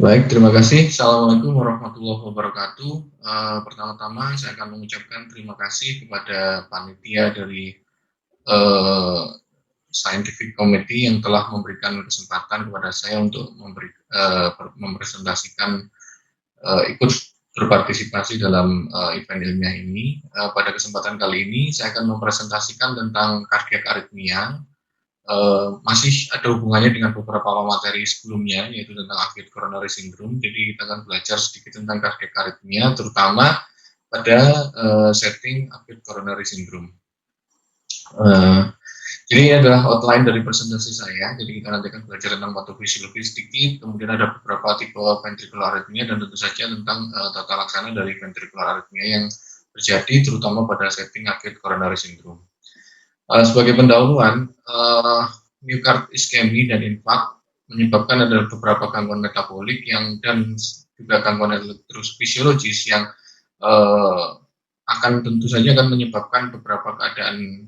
Baik, terima kasih. Assalamualaikum warahmatullahi wabarakatuh. Pertama-tama saya akan mengucapkan terima kasih kepada panitia dari eh, Scientific Committee yang telah memberikan kesempatan kepada saya untuk mempresentasikan ikut berpartisipasi dalam event ilmiah ini. Pada kesempatan kali ini saya akan mempresentasikan tentang kardiak aritmia. Masih ada hubungannya dengan beberapa materi sebelumnya, yaitu tentang acute coronary syndrome. Jadi kita akan belajar sedikit tentang cardiac arrhythmia, terutama pada setting acute coronary syndrome. Jadi ini adalah outline dari presentasi saya. Jadi kita nanti akan belajar tentang patofisiologi sedikit, kemudian ada beberapa tipe ventricular arrhythmia, dan tentu saja tentang tata laksana dari ventricular arrhythmia yang terjadi terutama pada setting acute coronary syndrome. Sebagai pendahuluan, myocard ischemia dan infark menyebabkan ada beberapa gangguan metabolik dan juga gangguan elektrofisiologis yang akan tentu saja akan menyebabkan beberapa keadaan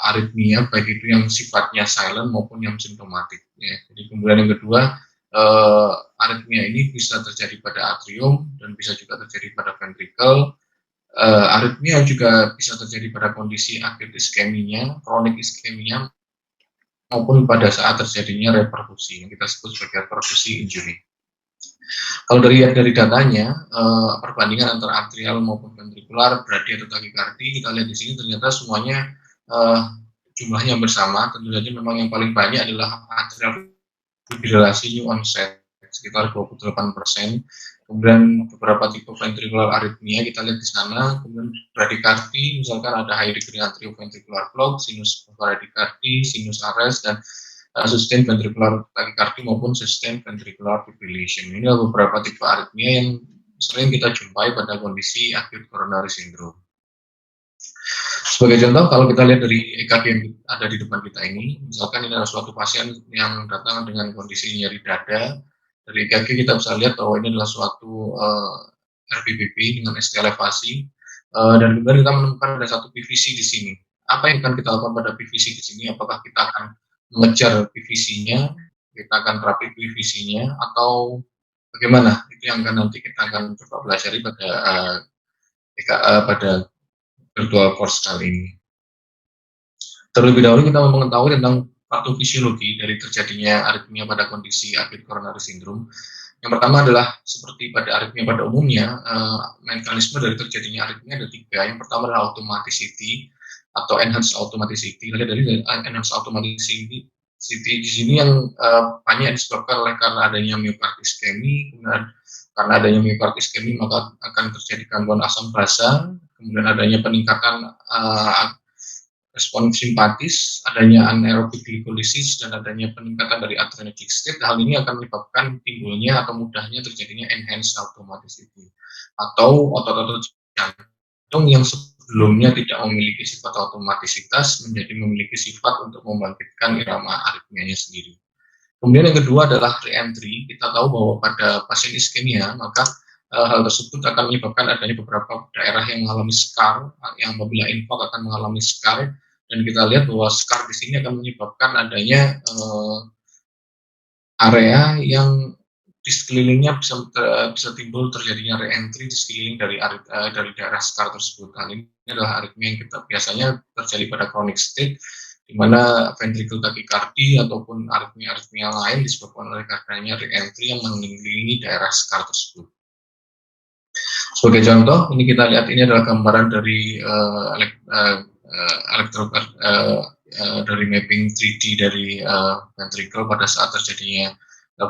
aritmia, baik itu yang sifatnya silent maupun yang simptomatik. Ya. Jadi kemudian yang kedua, aritmia ini bisa terjadi pada atrium dan bisa juga terjadi pada ventricle. Aritmia juga bisa terjadi pada kondisi akut iskeminya, kronik iskeminya, maupun pada saat terjadinya reperfusi yang kita sebut sebagai reperfusi injury. Kalau dari datanya, perbandingan antara atrial maupun ventrikular, brady atau takikardi, kita lihat di sini ternyata semuanya jumlahnya bersama. Tentu saja memang yang paling banyak adalah atrial fibrilasi new onset sekitar 28%. Kemudian beberapa tipe ventricular arrhythmia kita lihat di sana. Kemudian bradycardi, misalkan ada high degree atrioventricular clog, sinus bradycardi, sinus arrest, dan sustained ventricular tachycardia maupun sustained ventricular fibrillation. Ini adalah beberapa tipe arrhythmia yang sering kita jumpai pada kondisi acute coronary syndrome. Sebagai contoh, kalau kita lihat dari EKG yang ada di depan kita ini, misalkan ini adalah suatu pasien yang datang dengan kondisi nyeri dada. Dari EKG kita bisa lihat bahwa ini adalah suatu RBBP dengan ST elevasi, dan kemudian kita menemukan ada satu PVC di sini. Apa yang akan kita lakukan pada PVC di sini? Apakah kita akan mengejar PVC-nya, kita akan terapi PVC-nya, atau bagaimana? Itu yang akan nanti kita akan coba pelajari pada virtual course kali ini. Terlebih dahulu kita mau mengetahui tentang patofisiologi dari terjadinya aritmia pada kondisi acute coronary syndrome. Yang pertama adalah seperti pada aritmia pada umumnya, mekanisme dari terjadinya aritmia ada tiga. Yang pertama adalah automaticity atau enhanced automaticity. Dari enhanced automaticity di sini yang banyak disebabkan oleh karena adanya myocard ischemia, kemudian karena adanya myocard ischemia maka akan terjadi gangguan asam basa, kemudian adanya peningkatan respon simpatis, adanya anaerobic glycolysis, dan adanya peningkatan dari adrenergic state. Hal ini akan menyebabkan timbulnya atau mudahnya terjadinya enhanced automaticity atau otot-otot jantung yang sebelumnya tidak memiliki sifat otomatisitas menjadi memiliki sifat untuk membangkitkan irama aritmianya sendiri. Kemudian yang kedua adalah re-entry. Kita tahu bahwa pada pasien iskemia maka hal tersebut akan menyebabkan adanya beberapa daerah yang mengalami scar, yang apabila infark akan mengalami scar, dan kita lihat bahwa scar di sini akan menyebabkan adanya area yang di sekelilingnya bisa timbul terjadinya re-entry di sekeliling dari daerah scar tersebut. Hal ini adalah aritmia yang kita biasanya terjadi pada chronic state, di mana ventricle tachycardia ataupun aritmia lain disebabkan oleh karenanya re-entry yang mengelilingi daerah scar tersebut. Sebagai contoh, ini kita lihat ini adalah gambaran dari dari mapping 3D dari ventricle pada saat terjadinya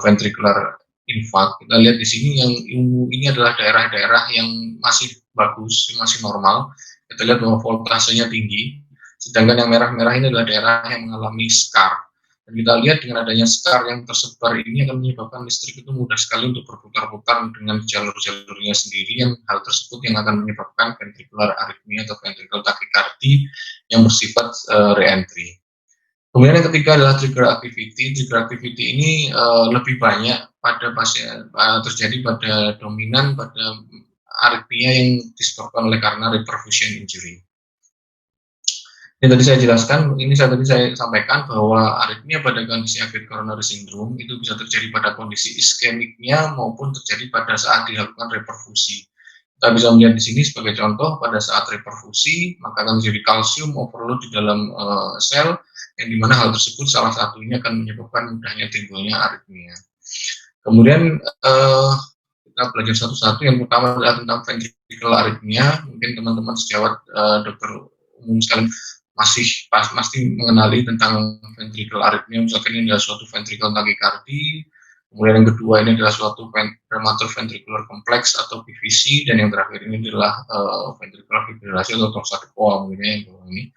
ventricular infarct. Kita lihat di sini yang ungu ini adalah daerah-daerah yang masih bagus, masih normal. Kita lihat bahwa voltasenya tinggi, sedangkan yang merah-merah ini adalah daerah yang mengalami scar. Dan kita lihat dengan adanya scar yang tersebar ini akan menyebabkan listrik itu mudah sekali untuk berputar-putar dengan jalur-jalurnya sendiri, yang hal tersebut yang akan menyebabkan ventricular arrhythmia atau ventricle tachycardia yang bersifat re-entry. Kemudian yang ketiga adalah trigger activity. Trigger activity ini lebih banyak pada pasien terjadi pada dominan pada aritmia yang disebabkan oleh karena reperfusion injury. Yang tadi saya jelaskan, ini saya sampaikan bahwa aritmia pada kondisi acute coronary syndrome itu bisa terjadi pada kondisi iskemiknya maupun terjadi pada saat dilakukan reperfusi. Kita bisa melihat di sini sebagai contoh pada saat reperfusi maka akan terjadi kalsium overload di dalam sel yang dimana hal tersebut salah satunya akan menyebabkan mudahnya timbulnya aritmia. Kemudian kita belajar satu-satu. Yang pertama adalah tentang ventricular arrhythmia. Mungkin teman-teman sejawat dokter umum sekalian pasti mengenali tentang ventricular arrhythmia. Misalkan ini adalah suatu ventricle tachycardia. Kemudian yang kedua ini adalah suatu premature ventricular complex atau PVC, dan yang terakhir ini adalah ventricular fibrillasi atau torsade koa mungkin yang ini.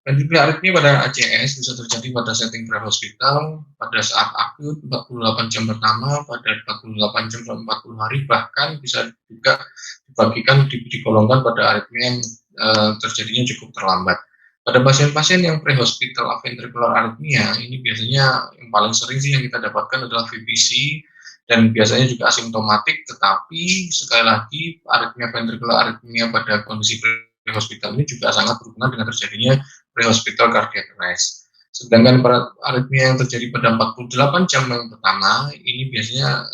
Ventricular arrhythmia pada ACS bisa terjadi pada setting pre-hospital, pada saat akut 48 jam pertama, pada 48 jam sampai 40 hari, bahkan bisa juga digolongkan pada aritmia yang terjadinya cukup terlambat. Pada pasien-pasien yang pre-hospital ventricular arrhythmia, ini biasanya yang paling sering sih yang kita dapatkan adalah VPC, dan biasanya juga asimptomatik, tetapi sekali lagi aritmia ventricular arrhythmia pada kondisi pre-hospital ini juga sangat berhubungan dengan terjadinya pre-hospital cardiac arrest. Sedangkan pada aritmia yang terjadi pada 48 jam yang pertama, ini biasanya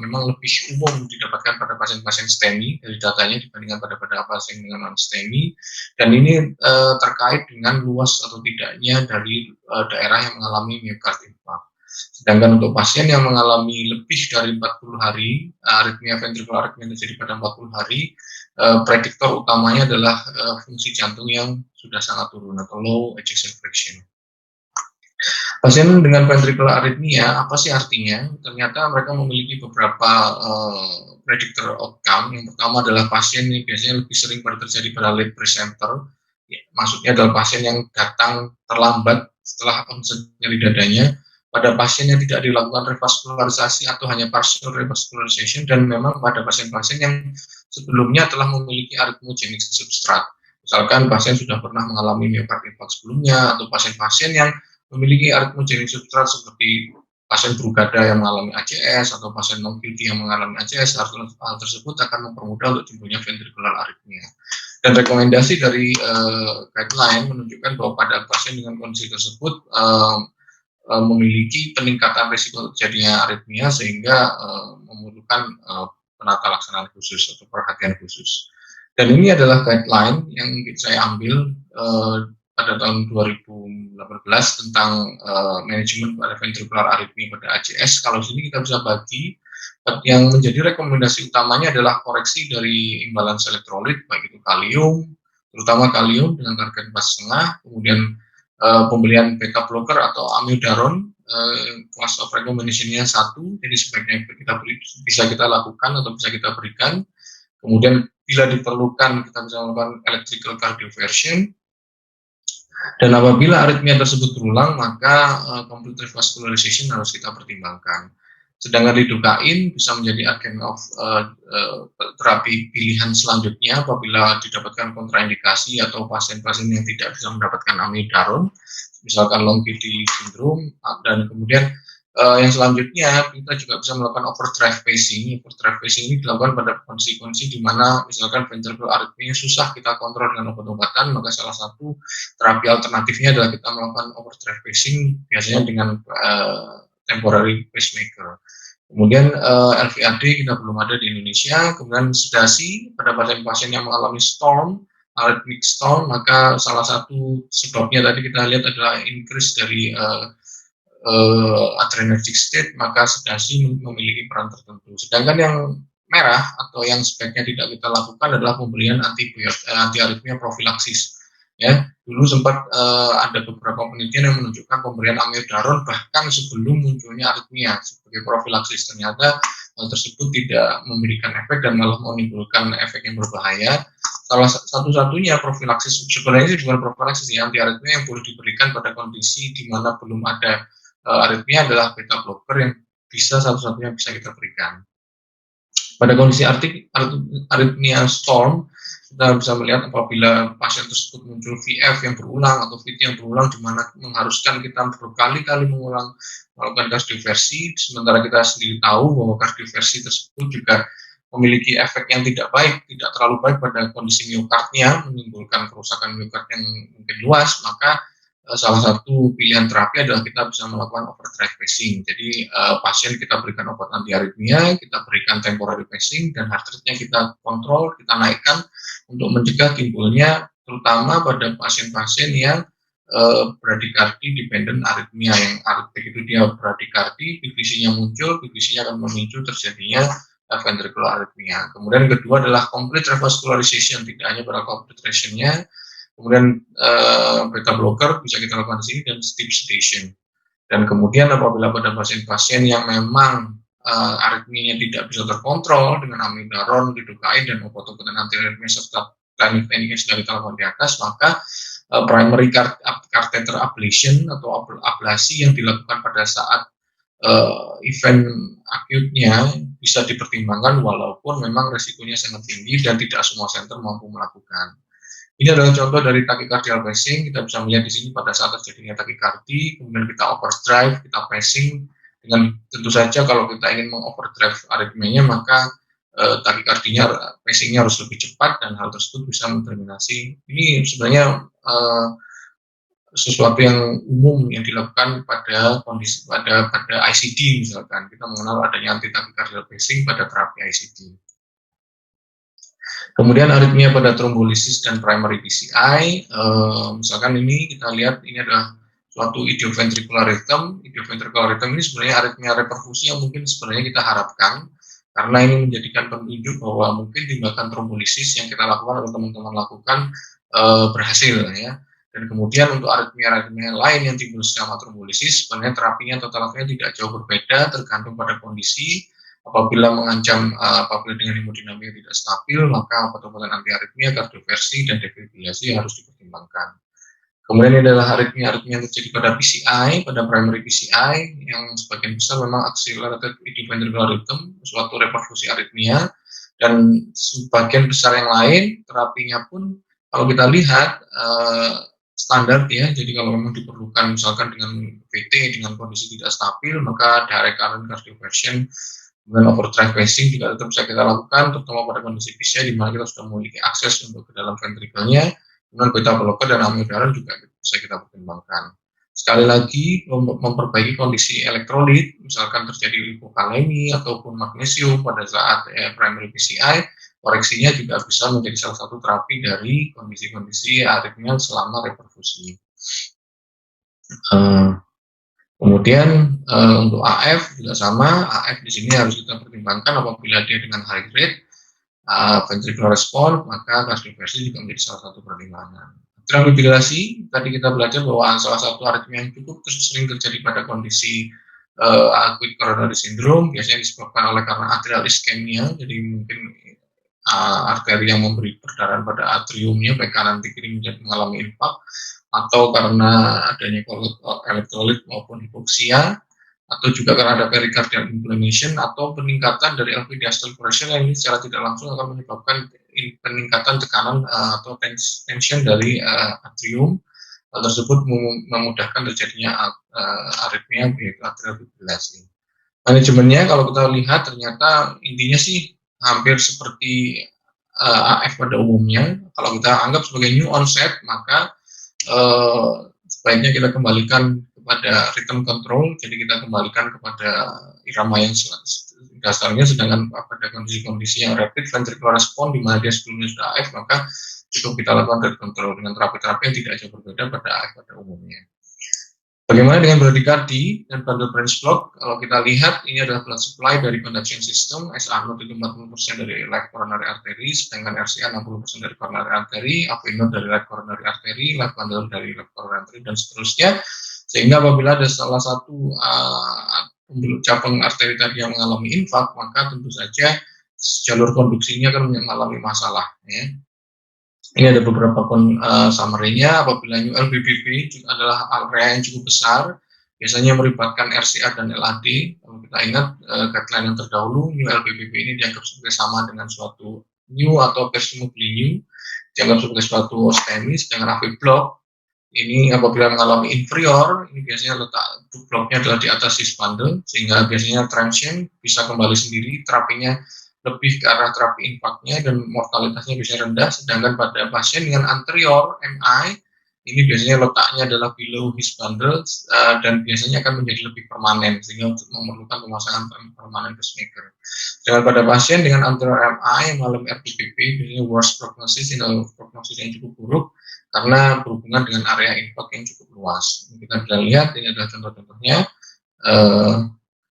memang lebih umum didapatkan pada pasien-pasien STEMI dari datanya dibandingkan pada pasien dengan non-STEMI, dan ini terkait dengan luas atau tidaknya dari daerah yang mengalami myocard infarct. Sedangkan untuk pasien yang mengalami lebih dari 40 hari, aritmia ventricular arrhythmia terjadi pada 40 hari, prediktor utamanya adalah fungsi jantung yang sudah sangat turun atau low ejection fraction. Pasien dengan ventricular arrhythmia, apa sih artinya? Ternyata mereka memiliki beberapa predictor outcome. Yang pertama adalah pasien yang biasanya lebih sering terjadi pada late presenter. Ya, maksudnya adalah pasien yang datang terlambat setelah onset nyeri dadanya, pada pasien yang tidak dilakukan revaskularisasi atau hanya partial revascularization, dan memang pada pasien-pasien yang sebelumnya telah memiliki arrhythmogenic substrat. Misalkan pasien sudah pernah mengalami myocard infarct sebelumnya, atau pasien-pasien yang memiliki arrhythmogenic substrat seperti pasien Brugada yang mengalami ACS atau pasien non-guilty yang mengalami ACS. Hal tersebut akan mempermudah untuk timbulnya ventricular arrhythmia. Dan rekomendasi dari guideline menunjukkan bahwa pada pasien dengan kondisi tersebut memiliki peningkatan risiko terjadinya arrhythmia, sehingga memerlukan penata laksanaan khusus atau perhatian khusus. Dan ini adalah guideline yang saya ambil pada tahun 2018 tentang manajemen pada ventricular arrhythmia pada ACS. Kalau sini kita bisa bagi, yang menjadi rekomendasi utamanya adalah koreksi dari imbalans elektrolit, baik itu kalium, terutama kalium dengan target 4,5, kemudian pembelian beta blocker atau amiodaron, class of recommendation-nya 1, jadi sebaiknya bisa kita lakukan atau bisa kita berikan. Kemudian bila diperlukan kita bisa melakukan electrical cardioversion. Dan apabila aritmia tersebut berulang, maka complete revascularization harus kita pertimbangkan. Sedangkan lidocaine bisa menjadi agen of terapi pilihan selanjutnya apabila didapatkan kontraindikasi atau pasien-pasien yang tidak bisa mendapatkan amiodaron, misalkan long QT syndrome. Dan kemudian yang selanjutnya kita juga bisa melakukan overdrive pacing. Overdrive pacing ini dilakukan pada kondisi-kondisi di mana misalkan ventricular arrhythmia susah kita kontrol dengan obat-obatan, maka salah satu terapi alternatifnya adalah kita melakukan overdrive pacing, biasanya dengan temporary pacemaker. Kemudian LVAD kita belum ada di Indonesia. Kemudian sedasi pada pasien-pasien yang mengalami storm, arrhythmic storm, maka salah satu sebabnya tadi kita lihat adalah increase dari adrenergic state, maka sedasi memiliki peran tertentu. Sedangkan yang merah atau yang sebaiknya tidak kita lakukan adalah pemberian anti-aritmia profilaksis. Ya, dulu sempat ada beberapa penelitian yang menunjukkan pemberian amiodaron bahkan sebelum munculnya aritmia sebagai profilaksis. Ternyata hal tersebut tidak memberikan efek dan malah menimbulkan efek yang berbahaya. Salah satu-satunya profilaksis, sebenarnya bukan profilaksis ya, anti-aritmia yang boleh diberikan pada kondisi di mana belum ada aritmia adalah beta blocker yang satu-satunya bisa kita berikan. Pada kondisi aritmia storm, kita bisa melihat apabila pasien tersebut muncul VF yang berulang atau VT yang berulang, di mana mengharuskan kita berkali-kali melakukan kardioversi, sementara kita sendiri tahu bahwa kardioversi tersebut juga memiliki efek yang tidak baik, tidak terlalu baik pada kondisi miokardnya, menimbulkan kerusakan miokard yang mungkin luas, maka salah satu pilihan terapi adalah kita bisa melakukan overdrive pacing. Jadi pasien kita berikan obat anti aritmia, kita berikan temporary pacing, dan heart rate-nya kita kontrol, kita naikkan untuk mencegah timbulnya, terutama pada pasien-pasien yang bradikardi dependent aritmia, yang begitu dia bradikardi, PVC-nya muncul, PVC-nya akan memicu terjadinya ventricular arrhythmia. Kemudian kedua adalah complete revascularization, tidak hanya pada compression-nya, kemudian beta blocker bisa kita lakukan di sini, dan sleep sedation. Dan kemudian apabila pada pasien-pasien yang memang aritmianya tidak bisa terkontrol dengan amiodaron, lidocaine, dan obat-obatan anti aritmia serta teknik-teknik yang sudah kita lakukan di atas, maka primary catheter ablation atau ablasi yang dilakukan pada saat event akutnya bisa dipertimbangkan, walaupun memang resikonya sangat tinggi dan tidak semua center mampu melakukan. Ini adalah contoh dari tachycardial pacing. Kita bisa melihat di sini pada saat terjadinya tachycardi, kemudian kita overdrive, kita pacing, dengan tentu saja kalau kita ingin mengoverdrive aritmenya, maka tachycardinya, pacingnya harus lebih cepat, dan hal tersebut bisa menterminasi. Ini sebenarnya sesuatu yang umum yang dilakukan pada kondisi pada ICD, misalkan kita mengenal adanya anti tachycardial pacing pada terapi ICD. Kemudian aritmia pada trombolisis dan primary PCI, misalkan ini kita lihat ini adalah suatu idioventricular rhythm. Idioventricular rhythm ini sebenarnya aritmia reperfusi yang mungkin sebenarnya kita harapkan, karena ini menjadikan penunjuk bahwa mungkin tindakan trombolisis yang kita lakukan atau teman-teman lakukan berhasil, ya. Dan kemudian untuk aritmia-aritmia lain yang timbul secara trombolisis, sebenarnya terapinya atau terapinya tidak jauh berbeda, tergantung pada kondisi. Apabila mengancam, apabila dengan hemodinamika tidak stabil, maka obat-obatan anti aritmia, kardioversi, dan defibrilasi harus dipertimbangkan. Kemudian ini adalah aritmia-aritmia yang terjadi pada PCI, pada primary PCI, yang sebagian besar memang accelerated idioventricular rhythm, suatu reperfusi aritmia, dan sebagian besar yang lain terapinya pun kalau kita lihat standar, ya. Jadi kalau memang diperlukan misalkan dengan VT dengan kondisi tidak stabil, maka direct current cardioversion, kemudian overdrive pacing juga tetap bisa kita lakukan, terutama pada kondisi PCI di mana kita sudah memiliki akses untuk ke dalam ventrikelnya. Kemudian beta blocker dan amiodaron juga bisa kita pertimbangkan. Sekali lagi, memperbaiki kondisi elektrolit, misalkan terjadi hipokalemi ataupun magnesium pada saat primary PCI, koreksinya juga bisa menjadi salah satu terapi dari kondisi-kondisi aritmia selama reperfusi. Kemudian untuk AF juga sama, AF di sini harus kita pertimbangkan apabila dia dengan high rate ventricular response, maka kardioversi juga menjadi salah satu pertimbangan. Atrial fibrilasi, tadi kita belajar bahwa salah satu aritmia yang cukup sering terjadi pada kondisi acute coronary syndrome, biasanya disebabkan oleh karena atrial ischemia, jadi mungkin arteri yang memberi perdarahan pada atriumnya baik kanan kiri mengalami impak, atau karena adanya elektrolit maupun hipoksia, atau juga karena ada pericardial inflammation atau peningkatan dari LV diastole pressure yang ini secara tidak langsung akan menyebabkan peningkatan tekanan atau tension dari atrium. Hal tersebut memudahkan terjadinya aritmia yaitu atrial fibrilasi. Manajemennya kalau kita lihat ternyata intinya sih hampir seperti AF pada umumnya. Kalau kita anggap sebagai new onset, maka sebaiknya kita kembalikan kepada rhythm control, jadi kita kembalikan kepada irama yang dasarnya, sedangkan pada kondisi-kondisi yang rapid ventricular response di mana dia sebelumnya sudah AF, maka cukup kita lakukan rhythm control dengan terapi-terapi yang tidak jauh berbeda pada AF pada umumnya. Bagaimana dengan bradycardi dan bundle branch block? Kalau kita lihat, ini adalah blood supply dari conduction system. SA0 itu 40% dari left coronary artery, sedangkan RCA 60% dari coronary artery, AV node dari left coronary artery, left bundle dari left coronary artery, dan seterusnya. Sehingga apabila ada salah satu cabang arteri tadi yang mengalami infak, maka tentu saja jalur konduksinya akan mengalami masalah, ya. Ini ada beberapa summary-nya. Apabila new LBBB adalah area yang cukup besar, biasanya melibatkan RCA dan LAD. Kalau kita ingat guideline yang terdahulu, new LBBB ini dianggap sebagai sama dengan suatu new atau presumably new, dianggap sebagai suatu STEMI, sedangkan AV block ini apabila mengalami inferior, ini biasanya letak bloknya adalah di atas cis bundle, sehingga biasanya transient bisa kembali sendiri, terapinya lebih ke arah terapi infaknya dan mortalitasnya bisa rendah, sedangkan pada pasien dengan anterior MI ini biasanya letaknya adalah below his bundles dan biasanya akan menjadi lebih permanen sehingga untuk memerlukan pemasangan permanen pacemaker. Sedangkan pada pasien dengan anterior MI yang mengalami RPPP biasanya worst prognosis, prognosis yang cukup buruk karena berhubungan dengan area infak yang cukup luas. Kita bisa lihat ini adalah contoh-contohnya.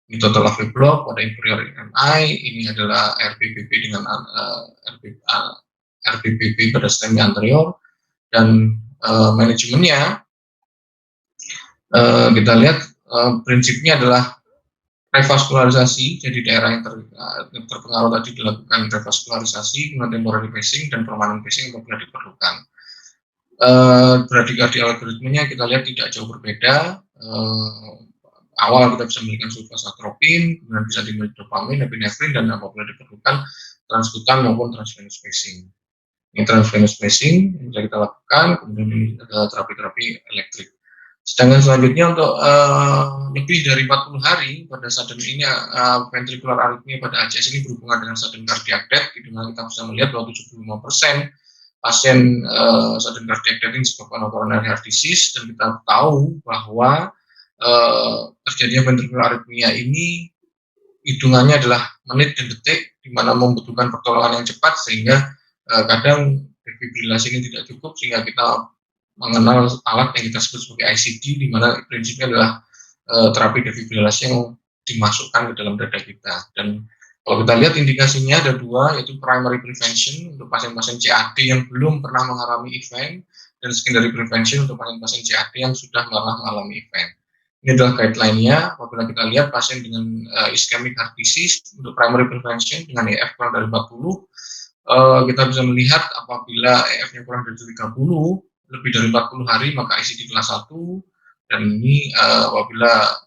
Ini total AV block pada inferior MI, ini adalah RPPP dengan RPPP pada stem anterior, dan manajemennya kita lihat prinsipnya adalah revaskularisasi, jadi daerah yang terpengaruh tadi dilakukan revaskularisasi, kemudian temporary pacing dan permanent pacing apabila diperlukan. Bradykardia algoritmenya kita lihat tidak jauh berbeda. Awal kita bisa memberikan sulfasatropin, kemudian bisa dimiliki dopamin, epinefrin, dan apabila diperlukan transkutan maupun transvenous pacing. Ini transvenous pacing yang bisa kita lakukan, kemudian ini adalah terapi-terapi elektrik. Sedangkan selanjutnya untuk lebih dari 40 hari pada sudden ini ventricular arrhythmia pada ACS ini berhubungan dengan sudden cardiac death, di mana kita bisa melihat bahwa 75% pasien sudden cardiac death ini disebabkan coronary heart disease, dan kita tahu bahwa terjadinya ventricular arrhythmia ini hitungannya adalah menit dan detik, di mana membutuhkan pertolongan yang cepat sehingga kadang defibrilasi ini tidak cukup sehingga kita mengenal alat yang kita sebut sebagai ICD, di mana prinsipnya adalah terapi defibrilasi yang dimasukkan ke dalam dada kita. Dan kalau kita lihat indikasinya ada dua, yaitu primary prevention untuk pasien-pasien CAD yang belum pernah mengalami event, dan secondary prevention untuk pasien-pasien CAD yang sudah pernah mengalami event. Ini adalah guideline-nya. Apabila kita lihat pasien dengan ischemic heart disease untuk primary prevention dengan EF kurang dari 40, kita bisa melihat apabila EF-nya kurang dari 30, lebih dari 40 hari, maka ICD kelas 1, dan ini apabila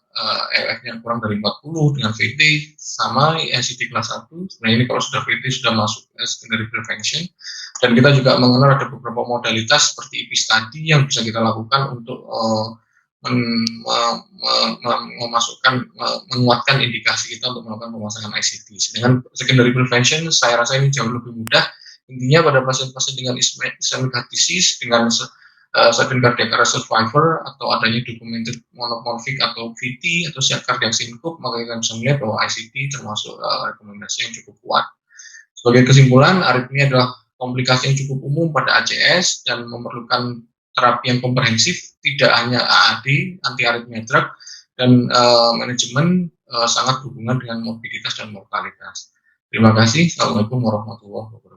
EF-nya kurang dari 40 dengan VT sama ICD kelas 1. Sebenarnya ini kalau sudah VT sudah masuk secondary prevention. Dan kita juga mengenal ada beberapa modalitas seperti EP study yang bisa kita lakukan untuk menguatkan indikasi kita untuk melakukan pemasangan ICD. Sedangkan secondary prevention saya rasa ini jauh lebih mudah. Intinya pada pasien-pasien dengan ischemic heart disease dengan sudden cardiac arrest survivor atau adanya documented monomorphic atau VT atau siap cardiac syncope, maka kita bisa melihat bahwa ICD termasuk rekomendasi yang cukup kuat. Sebagai kesimpulan, aritmia adalah komplikasi yang cukup umum pada ACS dan memerlukan terapi yang komprehensif, tidak hanya AAD, anti-aritmia drug, dan manajemen sangat berhubungan dengan morbiditas dan mortalitas. Terima kasih. Assalamualaikum warahmatullahi wabarakatuh.